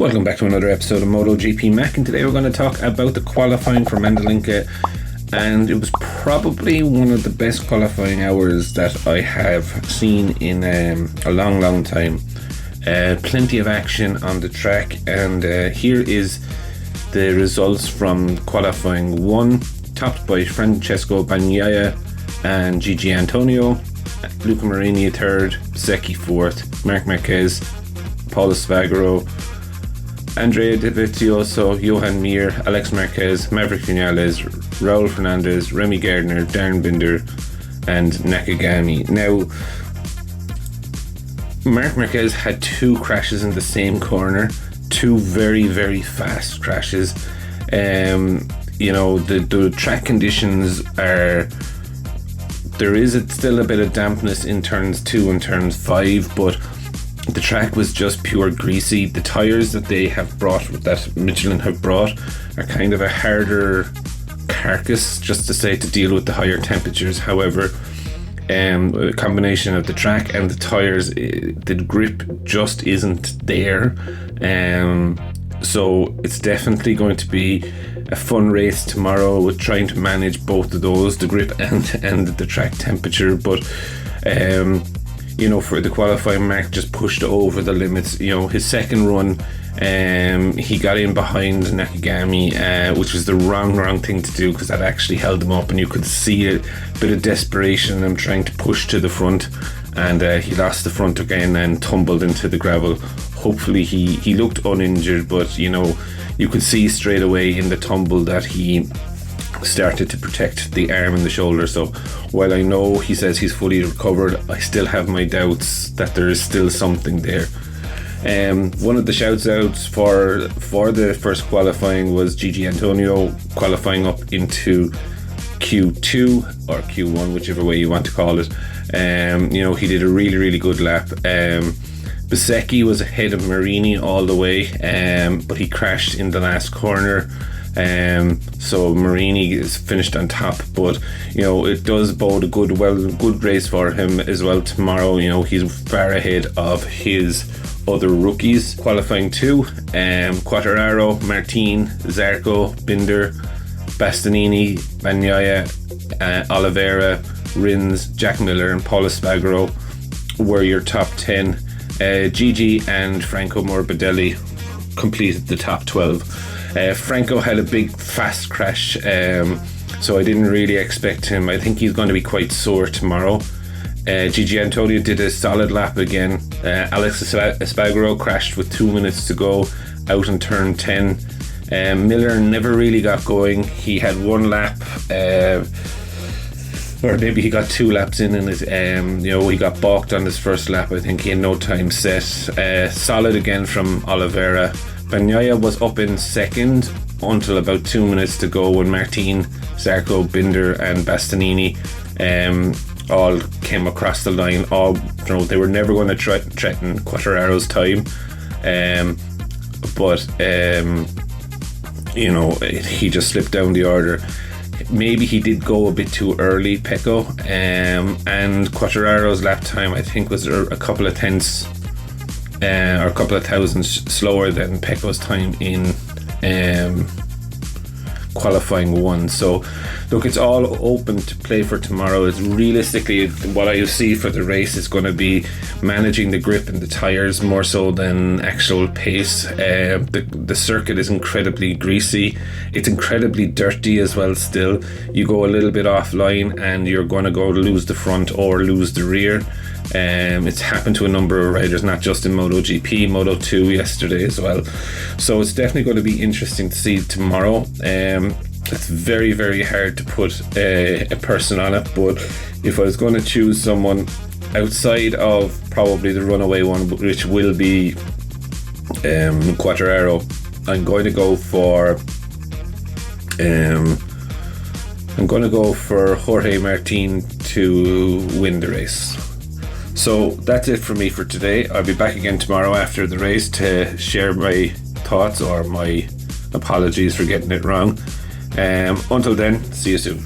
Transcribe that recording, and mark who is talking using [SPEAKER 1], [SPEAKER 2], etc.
[SPEAKER 1] Welcome back to another episode of MotoGP Mac, and today we're going to talk about the qualifying for Mandalika, and it was probably one of the best qualifying hours that I have seen in a long time. Plenty of action on the track, and here is the results from qualifying 1, topped by Francesco Bagnaia and Gigi Antonio, Luca Marini 3rd, Secchi 4th, Marquez, Paul Espargaro, Andrea Dovizioso, Johann, Alex Marquez, Maverick Viñales, Raul Fernandez, Remy Gardner, Darryn and Nakagami. Now, Marquez had 2 crashes in the same corner, 2 very fast crashes. The track conditions are, there is still a bit of dampness in turns 2 and turns 5, but the track was just pure greasy. The tyres that they have brought, that Michelin have brought, are kind of a harder carcass, just to say, to deal with the higher temperatures. However, a combination of the track and the tyres, the grip just isn't there. So it's definitely going to be a fun race tomorrow with trying to manage both of those, the grip and the track temperature. But for the qualifying, Mark just pushed over the limits. His second run, he got in behind Nakagami, which was the wrong thing to do, because that actually held him up, and you could see a bit of desperation in him trying to push to the front, and he lost the front again and tumbled into the gravel. Hopefully he looked uninjured, but you could see straight away in the tumble that he started to protect the arm and the shoulder. So while I know he says he's fully recovered, I still have my doubts that there is still something there. One of the shouts outs for the first qualifying was Gigi Antonio, qualifying up into Q2 or Q1, whichever way you want to call it. He did a really good lap. Secchi was ahead of Marini all the way, but he crashed in the last corner. So Marini is finished on top, but it does bode a good race for him as well tomorrow. He's far ahead of his other rookies. Qualifying 2, Quartararo, Martin, Zarco, Binder, Bastianini, Bagnaia, Oliveira, Rins, Jack Miller and Paul Espargaro were your top 10. Gigi and Franco Morbidelli completed the top 12. Franco had a big fast crash, so I didn't really expect him. I think he's going to be quite sore tomorrow. Gigi Antonio did a solid lap again. Alex Espargaro crashed with 2 minutes to go out in turn 10. Miller never really got going. He had 1 lap, or maybe he got 2 laps in, and he got balked on his first lap. I think he had no time set. Solid again from Oliveira. Bagnaia was up in second until about 2 minutes to go, when Martin, Zarco, Binder and Bastianini all came across the line. They were never going to threaten Quartararo's time, but he just slipped down the order. Maybe he did go a bit too early, Pecco, and Quartararo's lap time, I think, was a couple of tenths or a couple of thousandths slower than Pecco's time in qualifying 1. So look, it's all open to play for tomorrow. It's realistically, what I see for the race is going to be managing the grip and the tyres more so than actual pace. The circuit is incredibly greasy. It's incredibly dirty as well still. You go a little bit offline and you're going to go lose the front or lose the rear. It's happened to a number of riders, not just in MotoGP, Moto2 yesterday as well. So it's definitely going to be interesting to see tomorrow. It's very hard to put a person on it, but if I was going to choose someone outside of probably the runaway one, which will be Quartararo, I'm going to go for Jorge Martin to win the race. So that's it for me for today. I'll be back again tomorrow after the race to share my thoughts or my apologies for getting it wrong. Until then, see you soon.